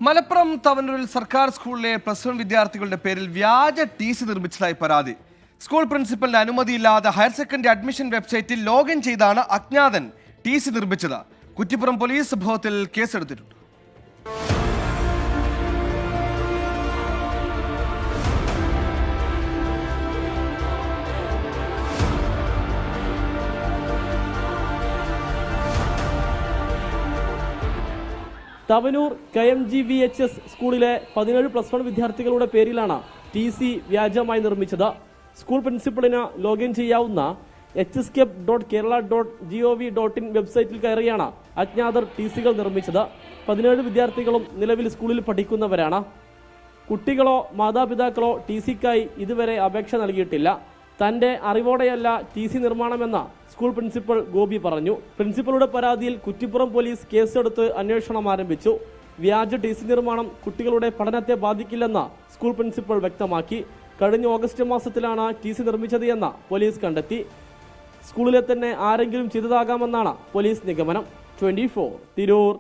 മലപ്പുറം തവനൂരിൽ സർക്കാർ സ്കൂളിലെ +1 വിദ്യാർത്ഥികളുടെ പേരിൽ വ്യാജ ടി.സി നിർമ്മിച്ചതായി പരാതി. സ്കൂൾ പ്രിൻസിപ്പലിന്റെ അനുമതിയില്ലാതെ ഹയർ സെക്കൻഡറി അഡ്മിഷൻ വെബ്സൈറ്റിൽ ലോഗിൻ ചെയ്താണ് അജ്ഞാതൻ ടി.സി നിർമ്മിച്ചത്. കുറ്റിപ്പുറം പോലീസ് സംഭവത്തിൽ കേസെടുത്തിട്ടുണ്ട്. തവനൂർ KMGVHS സ്കൂളിലെ 17 +1 വിദ്യാർത്ഥികളുടെ പേരിലാണ് ടി.സി വ്യാജമായി നിർമ്മിച്ചത്. സ്കൂൾ പ്രിൻസിപ്പലിന് ലോഗിൻ ചെയ്യാവുന്ന hscape.kerala.gov.in വെബ്സൈറ്റിൽ കയറിയാണ് അജ്ഞാതർ ടി.സികൾ നിർമ്മിച്ചത്. 17 വിദ്യാർത്ഥികളും നിലവിൽ സ്കൂളിൽ പഠിക്കുന്നവരാണ്. കുട്ടികളോ മാതാപിതാക്കളോ ടി.സിക്കായി ഇതുവരെ അപേക്ഷ നൽകിയിട്ടില്ല. തന്റെ അറിവോടെയല്ല ടി.സി നിർമ്മാണമെന്ന് സ്കൂൾ പ്രിൻസിപ്പൽ ഗോപി പറഞ്ഞു. പ്രിൻസിപ്പലുടെ പരാതിയിൽ കുറ്റിപ്പുറം പോലീസ് കേസെടുത്ത് അന്വേഷണം ആരംഭിച്ചു. വ്യാജ ടി.സി നിർമ്മാണം കുട്ടികളുടെ പഠനത്തെ ബാധിക്കില്ലെന്ന് സ്കൂൾ പ്രിൻസിപ്പൽ വ്യക്തമാക്കി. കഴിഞ്ഞ ഓഗസ്റ്റ് മാസത്തിലാണ് ടി.സി നിർമ്മിച്ചത് എന്ന് പോലീസ് കണ്ടെത്തി. സ്കൂളിലെ തന്നെ ആരെങ്കിലും ചെയ്തതാകാമെന്നാണ് പോലീസ് നിഗമനം. 24 തിരൂർ.